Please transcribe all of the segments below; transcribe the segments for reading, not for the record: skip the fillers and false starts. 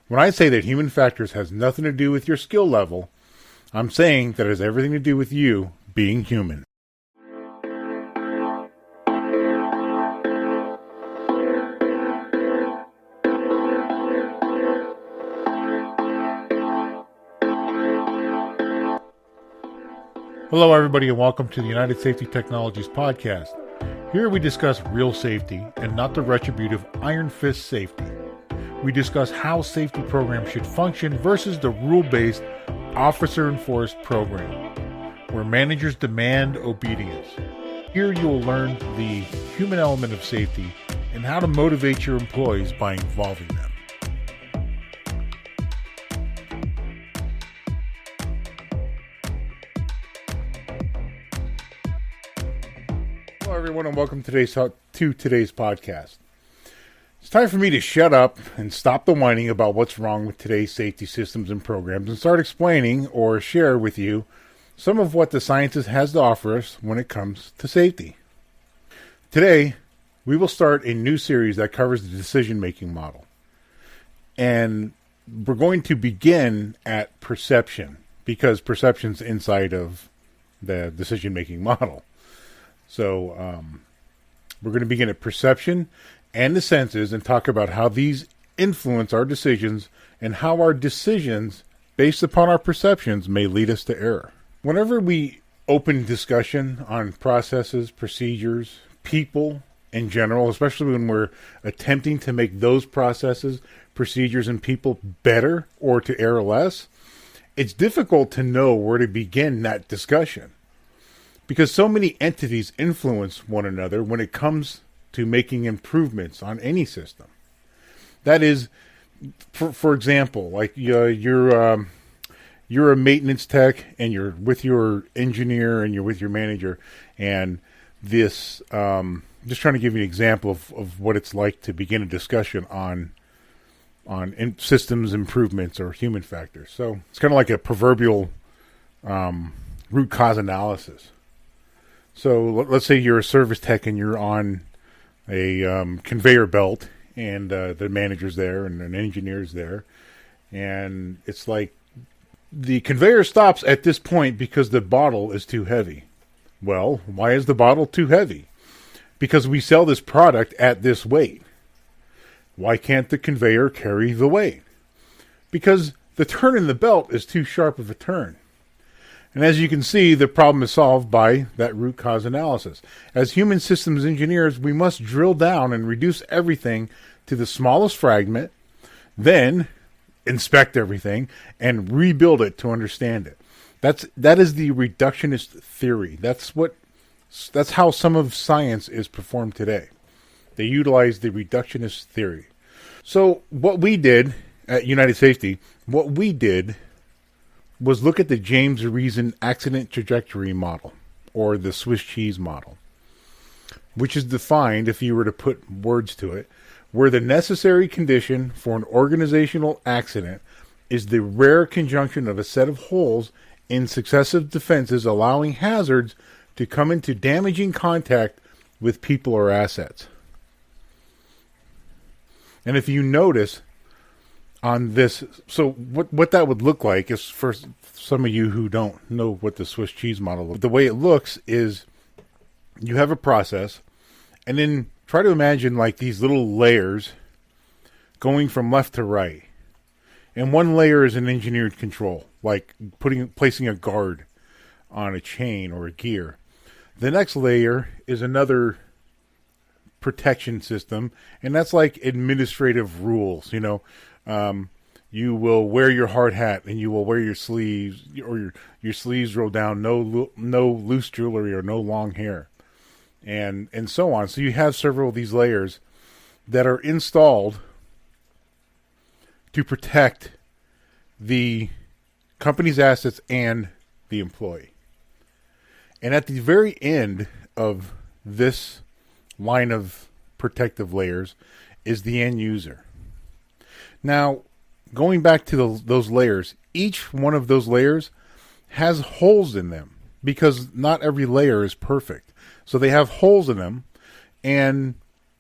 When I say that human factors has nothing to do with your skill level, I'm saying that it has everything to do with you being human. Hello, everybody, and welcome to the United Safety Technologies podcast. Here we discuss real safety and not the retributive iron fist safety. We discuss how safety programs should function versus the rule-based, officer-enforced program, where managers demand obedience. Here you will learn the human element of safety and how to motivate your employees by involving them. Hello, everyone, and welcome to today's podcast. It's time for me to shut up and stop the whining about what's wrong with today's safety systems and programs and start explaining or share with you some of what the science has to offer us when it comes to safety. Today, we will start a new series that covers the decision-making model. And we're going to begin at perception, because perception's inside of the decision-making model. So we're going to begin at perception and the senses and talk about how these influence our decisions and how our decisions based upon our perceptions may lead us to error. Whenever we open discussion on processes, procedures, people in general, especially when we're attempting to make those processes, procedures, and people better or to err less, it's difficult to know where to begin that discussion. Because so many entities influence one another when it comes to making improvements on any system. That is, for example, like you're a maintenance tech and you're with your engineer and you're with your manager, and this just trying to give you an example of what it's like to begin a discussion on systems improvements or human factors. So it's kind of like a proverbial root cause analysis. So let's say you're a service tech and you're on a conveyor belt, and the manager's there and an engineer's there, and it's like the conveyor stops at this point because the bottle is too heavy. Well, why is the bottle too heavy? Because we sell this product at this weight. Why can't the conveyor carry the weight? Because the turn in the belt is too sharp of a turn. And as you can see, the problem is solved by that root cause analysis. As human systems engineers, we must drill down and reduce everything to the smallest fragment, then inspect everything and rebuild it to understand it. That is the reductionist theory. That's how some of science is performed today. They utilize the reductionist theory. So what we did at United Safety, was look at the James Reason accident trajectory model, or the Swiss cheese model, which is defined, if you were to put words to it, where the necessary condition for an organizational accident is the rare conjunction of a set of holes in successive defenses allowing hazards to come into damaging contact with people or assets. And if you notice on this, so what that would look like is, for some of you who don't know what the Swiss cheese model is, the way it looks is you have a process, and then try to imagine like these little layers going from left to right. And one layer is an engineered control, like placing a guard on a chain or a gear. The next layer is another protection system, and that's like administrative rules, you will wear your hard hat and you will wear your sleeves, or your sleeves roll down, no loose jewelry or no long hair, and so on. So you have several of these layers that are installed to protect the company's assets and the employee. And at the very end of this line of protective layers is the end user. Now, going back to those layers, each one of those layers has holes in them, because not every layer is perfect. So they have holes in them, and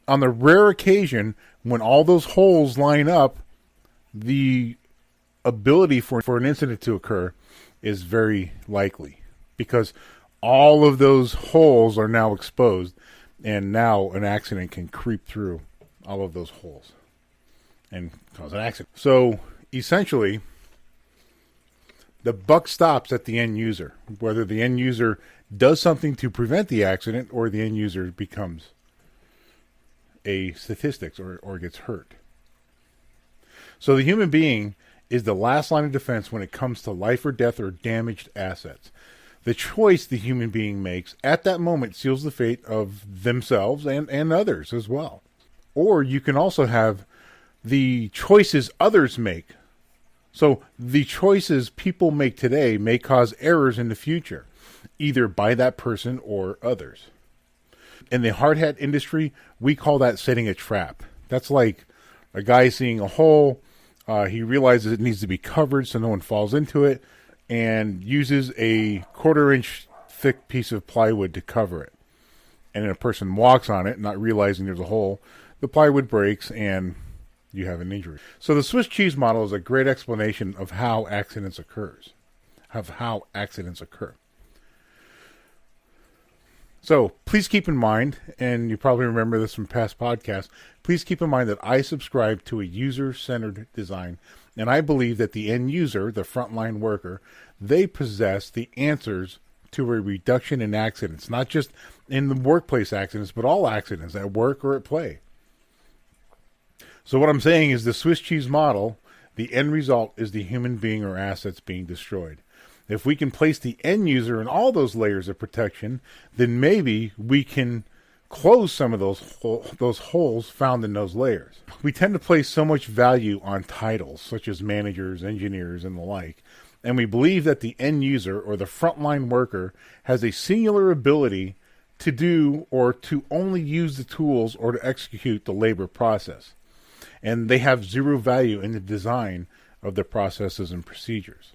on the rare occasion when all those holes line up, the ability for an incident to occur is very likely, because all of those holes are now exposed, and now an accident can creep through all of those holes and cause an accident. So essentially, the buck stops at the end user, whether the end user does something to prevent the accident or the end user becomes a statistic or gets hurt. So the human being is the last line of defense when it comes to life or death or damaged assets. The choice the human being makes at that moment seals the fate of themselves and others as well. Or you can also have the choices others make. So the choices people make today may cause errors in the future, either by that person or others. In the hard hat industry, we call that setting a trap. That's like a guy seeing a hole. He realizes it needs to be covered so no one falls into it, and uses a 1/4-inch thick piece of plywood to cover it. And then a person walks on it, not realizing there's a hole. The plywood breaks, and you have an injury. So the Swiss cheese model is a great explanation of how accidents occur. So please keep in mind, and you probably remember this from past podcasts, please keep in mind that I subscribe to a user-centered design, and I believe that the end user, the frontline worker, they possess the answers to a reduction in accidents, not just in the workplace accidents, but all accidents at work or at play. So what I'm saying is the Swiss cheese model, the end result is the human being or assets being destroyed. If we can place the end user in all those layers of protection, then maybe we can close some of those holes found in those layers. We tend to place so much value on titles, such as managers, engineers, and the like, and we believe that the end user or the frontline worker has a singular ability to do or to only use the tools or to execute the labor process. And they have zero value in the design of the processes and procedures.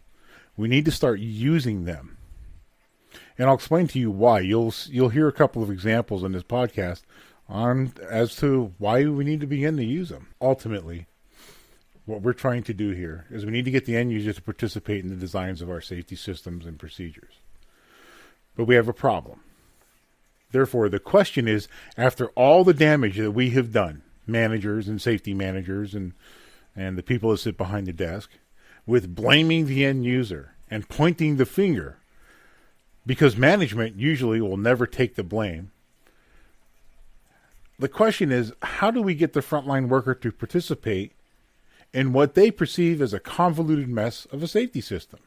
We need to start using them. And I'll explain to you why. You'll hear a couple of examples in this podcast as to why we need to begin to use them. Ultimately, what we're trying to do here is we need to get the end user to participate in the designs of our safety systems and procedures. But we have a problem. Therefore, the question is, after all the damage that we have done, managers and safety managers and the people that sit behind the desk, with blaming the end user and pointing the finger, because management usually will never take the blame. The question is, how do we get the frontline worker to participate in what they perceive as a convoluted mess of a safety system?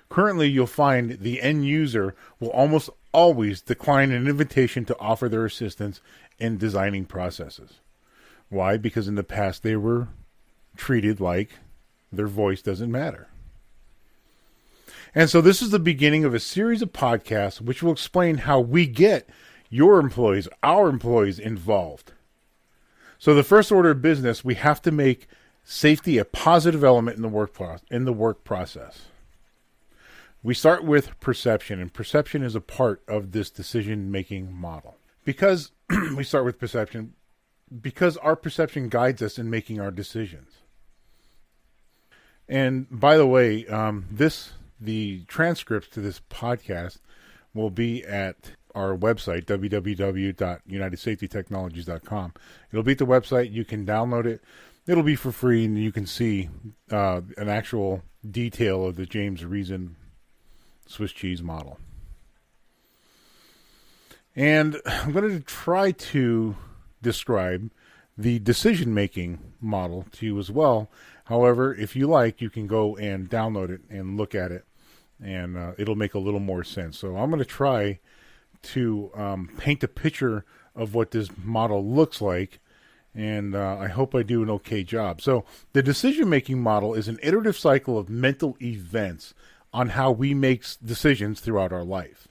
Currently, you'll find the end user will almost always decline an invitation to offer their assistance in designing processes. Why? Because in the past they were treated like their voice doesn't matter. And so this is the beginning of a series of podcasts which will explain how we get your employees, our employees, involved. So the first order of business, we have to make safety a positive element in the work process. We start with perception, and perception is a part of this decision-making model. Because we start with perception, because our perception guides us in making our decisions. And by the way, the transcripts to this podcast will be at our website, www.unitedsafetytechnologies.com. It'll be at the website. You can download it. It'll be for free, and you can see an actual detail of the James Reason Swiss cheese model. And I'm going to try to describe the decision-making model to you as well. However, if you like, you can go and download it and look at it, and it'll make a little more sense. So I'm going to try to paint a picture of what this model looks like, and I hope I do an okay job. So the decision-making model is an iterative cycle of mental events on how we make decisions throughout our life.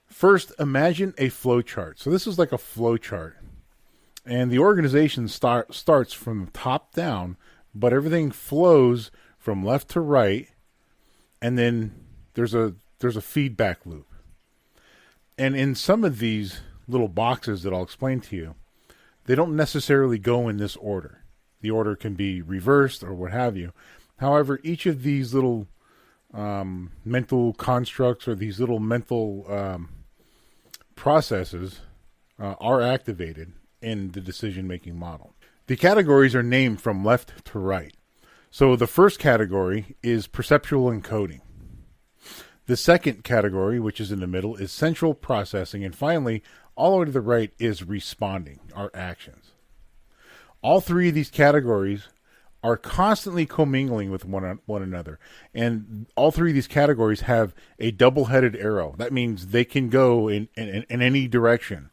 First, imagine a flow chart. So this is like a flow chart. And the organization starts from the top down, but everything flows from left to right, and then there's a feedback loop. And in some of these little boxes that I'll explain to you, they don't necessarily go in this order. The order can be reversed or what have you. However, each of these little mental constructs or these little mental processes are activated in the decision-making model. The categories are named from left to right. So the first category is perceptual encoding. The second category, which is in the middle, is central processing. And finally, all the way to the right is responding, our actions. All three of these categories are constantly commingling with one another. And all three of these categories have a double-headed arrow. That means they can go in any direction.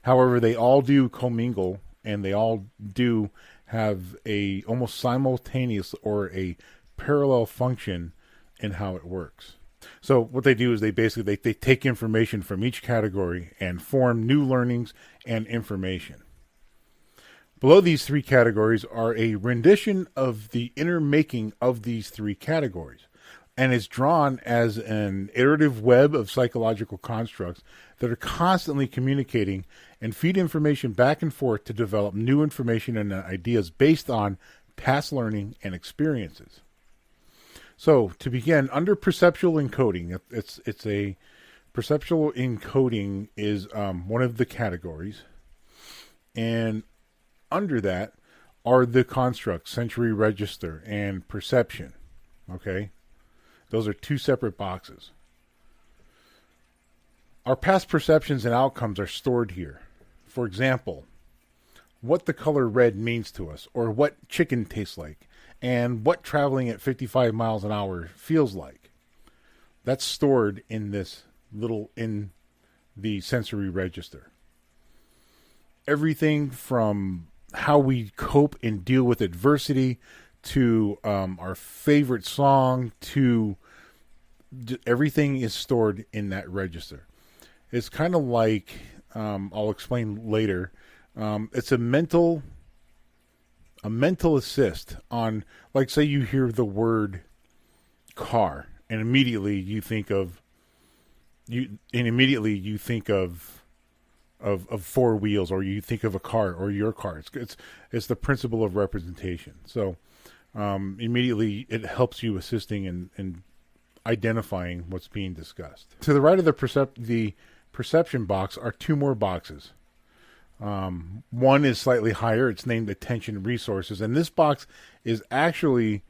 However, they all do commingle, and they all do have a almost simultaneous or a parallel function in how it works. So what they do is they take information from each category and form new learnings and information. Below these three categories are a rendition of the inner making of these three categories, and is drawn as an iterative web of psychological constructs that are constantly communicating and feed information back and forth to develop new information and ideas based on past learning and experiences. So to begin, under perceptual encoding, it's a perceptual encoding is one of the categories, and under that are the constructs, sensory register and perception. Okay, those are two separate boxes. Our past perceptions and outcomes are stored here. For example, what the color red means to us, or what chicken tastes like, and what traveling at 55 miles an hour feels like. That's stored in in the sensory register. Everything from how we cope and deal with adversity to our favorite song to everything is stored in that register. It's kind of like, I'll explain later, it's a mental assist on, like, say you hear the word car and immediately you think of four wheels, or you think of a car or your car. It's the principle of representation. So immediately it helps you assisting in identifying what's being discussed. To the right of the perception box are two more boxes. One is slightly higher. It's named attention resources, and this box is actually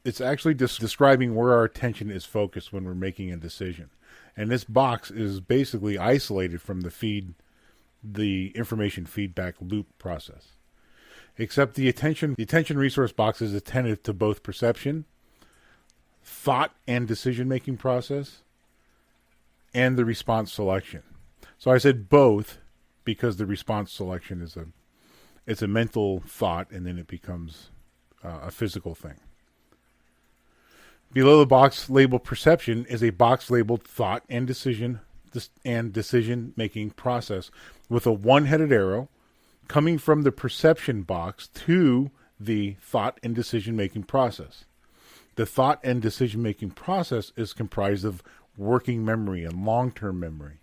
describing where our attention is focused when we're making a decision. And this box is basically isolated from the information feedback loop process. Except the attention resource box is attentive to both perception, thought and decision-making process, and the response selection. So I said both because the response selection is a mental thought, and then it becomes a physical thing. Below the box labeled perception is a box labeled thought and decision-making process with a one-headed arrow coming from the perception box to the thought and decision-making process. The thought and decision-making process is comprised of working memory and long-term memory.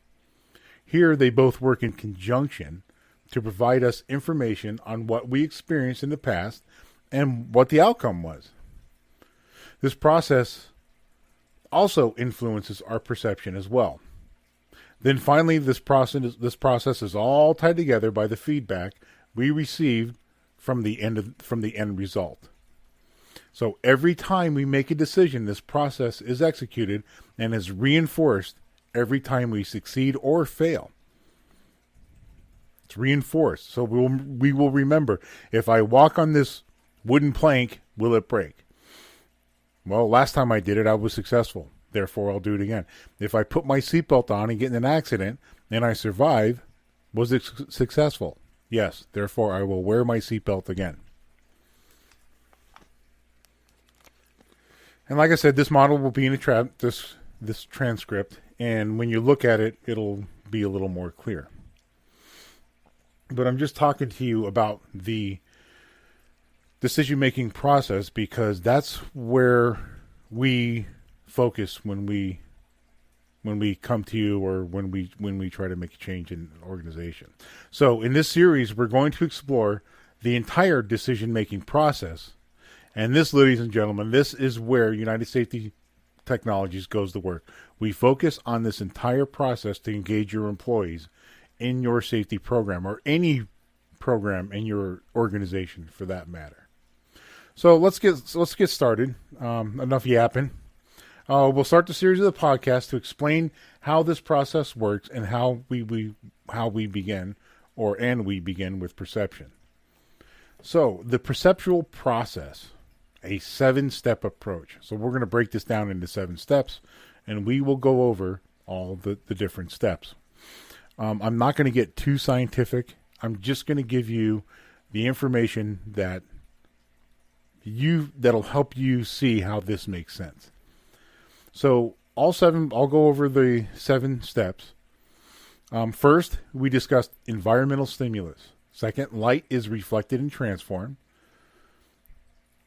Here, they both work in conjunction to provide us information on what we experienced in the past and what the outcome was. This process also influences our perception as well. Then finally, this process is all tied together by the feedback we received from the end result. So every time we make a decision, this process is executed and is reinforced every time we succeed or fail. It's reinforced. So we will remember, if I walk on this wooden plank, will it break? Well, last time I did it, I was successful. Therefore, I'll do it again. If I put my seatbelt on and get in an accident and I survive, was it successful? Yes. Therefore, I will wear my seatbelt again. And like I said, this model will be in this transcript, and when you look at it, it'll be a little more clear. But I'm just talking to you about the decision-making process because that's where we focus when we come to you or when we try to make a change in an organization. So in this series, we're going to explore the entire decision-making process. And this, ladies and gentlemen, this is where United Safety Technologies goes to work. We focus on this entire process to engage your employees in your safety program, or any program in your organization for that matter. So let's get started. Enough yapping. We'll start the series of the podcast to explain how this process works and how we begin with perception. So the perceptual process, a 7-step approach. So we're going to break this down into 7 steps, and we will go over all the different steps. I'm not going to get too scientific. I'm just going to give you the information that'll help you see how this makes sense. So I'll go over the 7 steps. First, we discussed environmental stimulus. Second, light is reflected and transformed.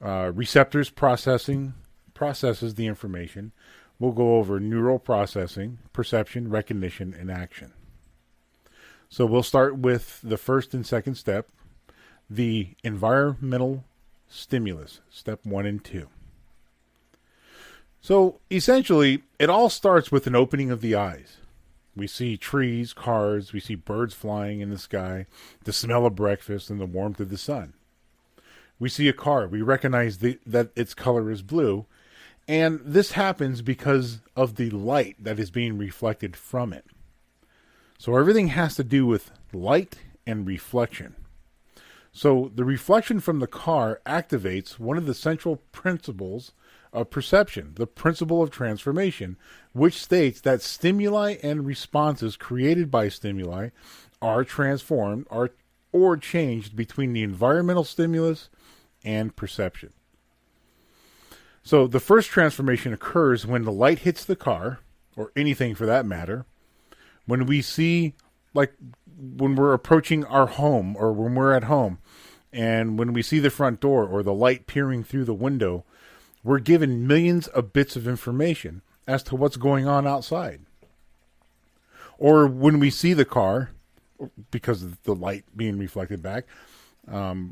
Receptors processes the information. We'll go over neural processing, perception, recognition, and action. So we'll start with the first and second step, the environmental stimulus, step 1 and 2. So essentially, it all starts with an opening of the eyes. We see trees, cars, we see birds flying in the sky, the smell of breakfast, and the warmth of the sun. We see a car. We recognize that its color is blue, and this happens because of the light that is being reflected from it. So everything has to do with light and reflection. So the reflection from the car activates one of the central principles of perception, the principle of transformation, which states that stimuli and responses created by stimuli are transformed or changed between the environmental stimulus and perception. So the first transformation occurs when the light hits the car, or anything for that matter. When we see, like when we're approaching our home, or when we're at home, and when we see the front door or the light peering through the window, we're given millions of bits of information as to what's going on outside. Or when we see the car, because of the light being reflected back,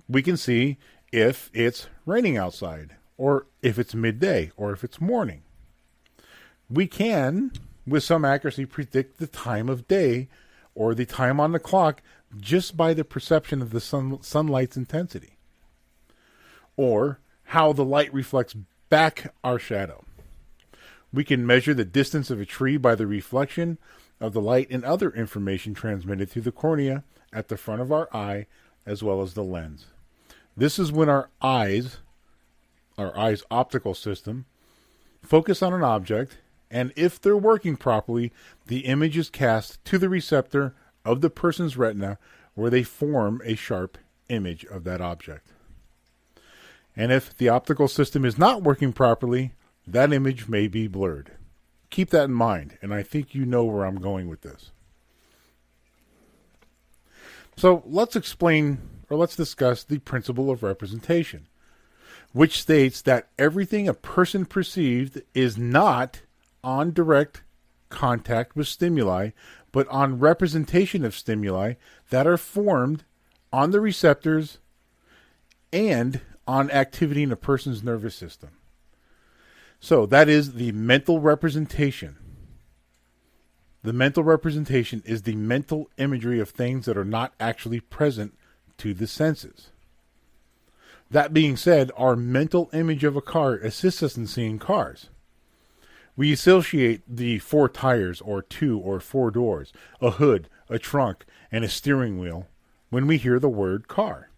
we can see if it's raining outside, or if it's midday, or if it's morning. We can, with some accuracy, predict the time of day or the time on the clock just by the perception of the sunlight's intensity, or how the light reflects back our shadow. We can measure the distance of a tree by the reflection of the light and other information transmitted through the cornea at the front of our eye, as well as the lens. This is when our eye's optical system focus on an object, and if they're working properly, the image is cast to the receptor of the person's retina, where they form a sharp image of that object. And if the optical system is not working properly, that image may be blurred. Keep that in mind, and I think you know where I'm going with this. So let's discuss the principle of representation, which states that everything a person perceived is not on direct contact with stimuli, but on representation of stimuli that are formed on the receptors and on activity in a person's nervous system. So that is the mental representation. The mental representation is the mental imagery of things that are not actually present to the senses. That being said, our mental image of a car assists us in seeing cars. We associate the 4 tires, or 2 or 4 doors, a hood, a trunk, and a steering wheel when we hear the word car.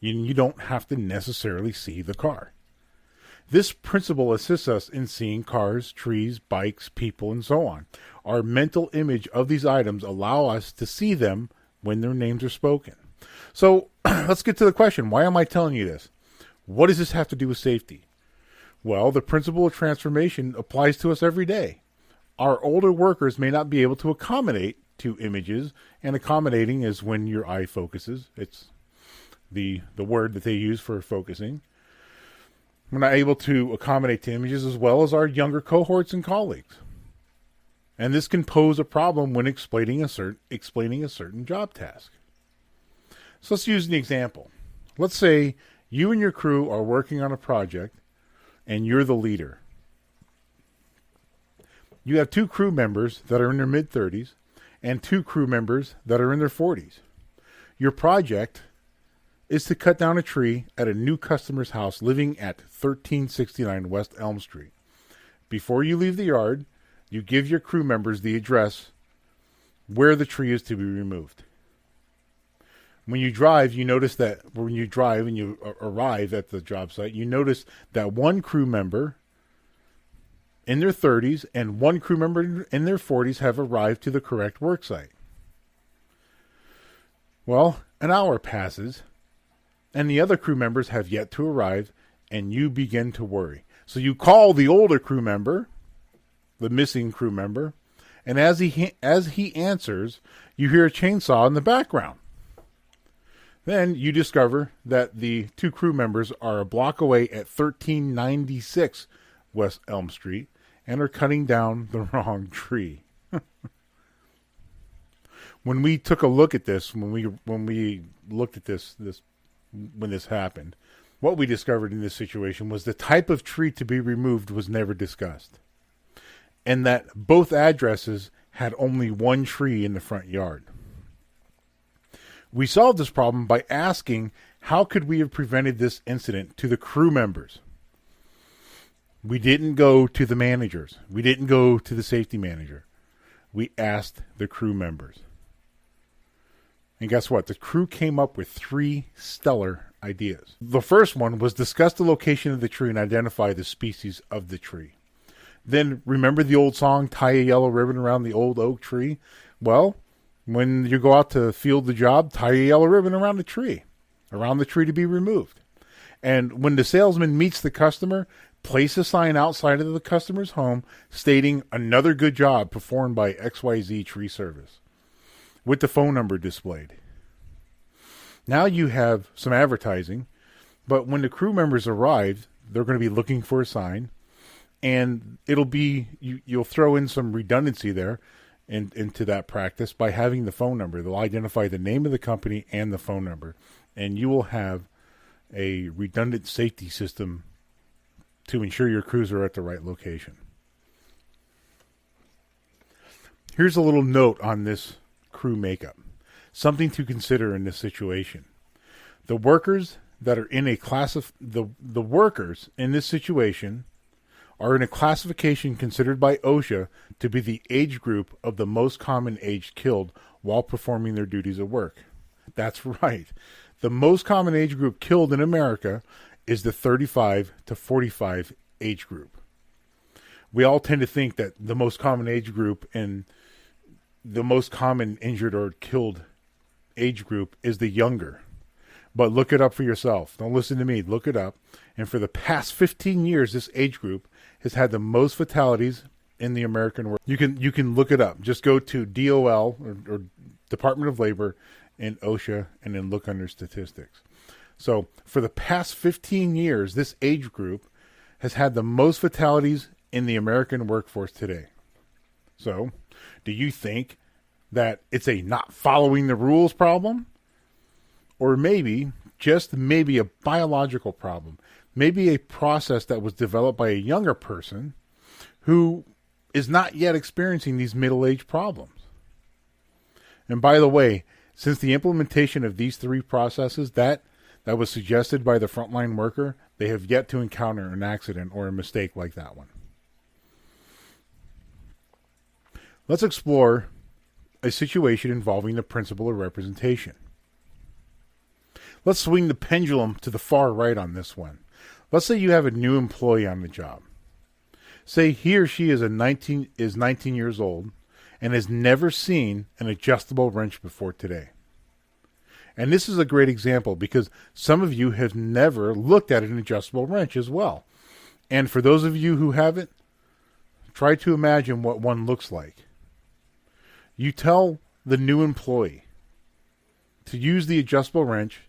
You don't have to necessarily see the car. This principle assists us in seeing cars, trees, bikes, people, and so on. Our mental image of these items allow us to see them when their names are spoken. So let's get to the question. Why am I telling you this? What does this have to do with safety? Well, the principle of transformation applies to us every day. Our older workers may not be able to accommodate to images, and accommodating is when your eye focuses. It's the word that they use for focusing. We're not able to accommodate to images as well as our younger cohorts and colleagues. And this can pose a problem when explaining a certain job task. So let's use an example. Let's say you and your crew are working on a project and you're the leader. You have 2 crew members that are in their mid-30s and 2 crew members that are in their 40s. Your project is to cut down a tree at a new customer's house living at 1369 West Elm Street. Before you leave the yard, you give your crew members the address where the tree is to be removed. When you drive, you notice that when you drive and you arrive at the job site, you notice that one crew member in their 30s and one crew member in their 40s have arrived to the correct work site. Well, an hour passes, and the other crew members have yet to arrive, and you begin to worry. So you call the older crew member, the missing crew member, and as he answers, you hear a chainsaw in the background. Then you discover that the 2 crew members are a block away at 1396 West Elm Street and are cutting down the wrong tree. When we took a look at this, when we looked at this when this happened, what we discovered in this situation was the type of tree to be removed was never discussed, and that both addresses had only one tree in the front yard. We solved this problem by asking how could we have prevented this incident to the crew members. We didn't go to the managers. We didn't go to the safety manager. We asked the crew members. And guess what? The crew came up with 3 stellar ideas. The first one was discuss the location of the tree and identify the species of the tree. Then remember the old song, tie a yellow ribbon around the old oak tree? Well, when you go out to field the job, tie a yellow ribbon around the tree to be removed. And when the salesman meets the customer, place a sign outside of the customer's home stating another good job performed by XYZ Tree Service with the phone number displayed. Now you have some advertising, but when the crew members arrive, they're going to be looking for a sign, and it'll be, you'll throw in some redundancy there into that practice by having the phone number. They'll identify the name of the company and the phone number, and you will have a redundant safety system to ensure your crews are at the right location. Here's a little note on this crew makeup. Something to consider in this situation. The workers that are in a the workers in this situation are in a classification considered by OSHA to be the age group of the most common age killed while performing their duties at work. That's right. The most common age group killed in America is the 35 to 45 age group. We all tend to think that the most common age group and the most common injured or killed age group is the younger. But look it up for yourself. Don't listen to me. Look it up. And for the past 15 years, this age group has had the most fatalities in the American world. You can look it up. Just go to DOL or Department of Labor and OSHA and then look under statistics. So for the past 15 years, this age group has had the most fatalities in the American workforce today. So do you think that it's a not following the rules problem? Or maybe, just maybe, a biological problem. Maybe a process that was developed by a younger person who is not yet experiencing these middle-age problems. And by the way, since the implementation of these 3 processes that was suggested by the frontline worker, they have yet to encounter an accident or a mistake like that one. Let's explore a situation involving the principle of representation. Let's swing the pendulum to the far right on this one. Let's say you have a new employee on the job. Say he or she is 19 years old and has never seen an adjustable wrench before today. And this is a great example because some of you have never looked at an adjustable wrench as well. And for those of you who haven't, try to imagine what one looks like. You tell the new employee to use the adjustable wrench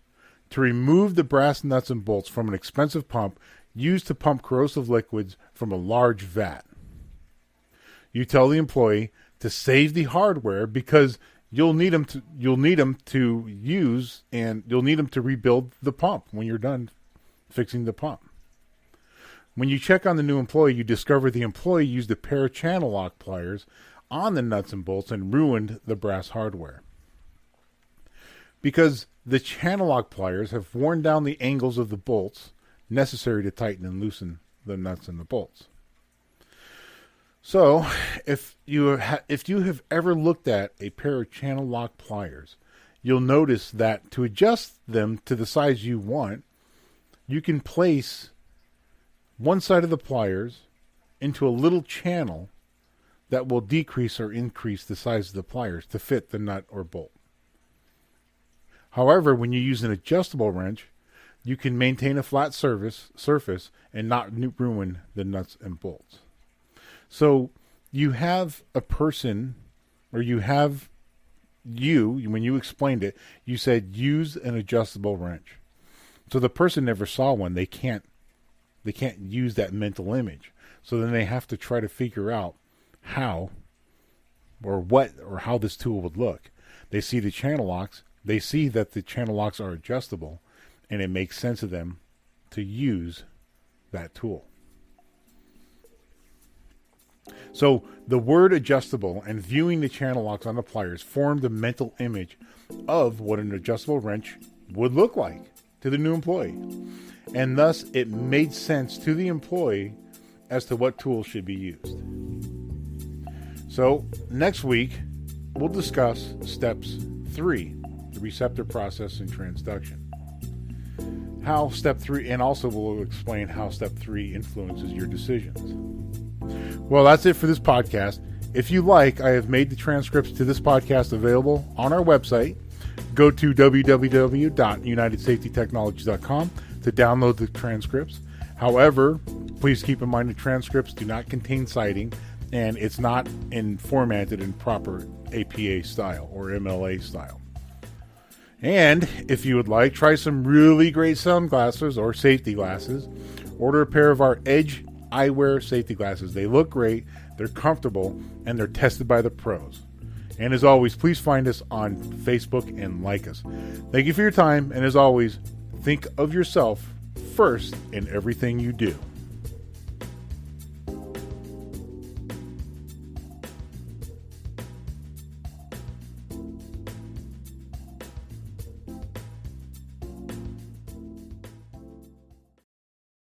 to remove the brass nuts and bolts from an expensive pump used to pump corrosive liquids from a large vat. You tell the employee to save the hardware because you'll need them to use, and you'll need them to rebuild the pump when you're done fixing the pump. When you check on the new employee, you discover the employee used a pair of channel lock pliers on the nuts and bolts and ruined the brass hardware. Because the channel lock pliers have worn down the angles of the bolts necessary to tighten and loosen the nuts and the bolts. So, if you have ever looked at a pair of channel lock pliers, you'll notice that to adjust them to the size you want, you can place one side of the pliers into a little channel that will decrease or increase the size of the pliers to fit the nut or bolt. However, when you use an adjustable wrench, you can maintain a flat surface and not ruin the nuts and bolts. So you have a person, or when you explained it, you said use an adjustable wrench. So the person never saw one. They can't use that mental image. So then they have to try to figure out how this tool would look. They see the channel locks. They see that the channel locks are adjustable, and it makes sense to them to use that tool. So the word adjustable and viewing the channel locks on the pliers formed a mental image of what an adjustable wrench would look like to the new employee. And thus it made sense to the employee as to what tool should be used. So next week, we'll discuss steps 3, the receptor process and transduction. How step 3, and also we'll explain how step 3 influences your decisions. Well, that's it for this podcast. If you like, I have made the transcripts to this podcast available on our website. Go to www.unitedsafetytechnologies.com to download the transcripts. However, please keep in mind the transcripts do not contain citing, and it's not formatted in proper APA style or MLA style. And if you would like, try some really great sunglasses or safety glasses. Order a pair of our Edge eyewear safety glasses. They look great, they're comfortable, and they're tested by the pros. And as always, please find us on Facebook and like us. Thank you for your time, and as always, think of yourself first in everything you do.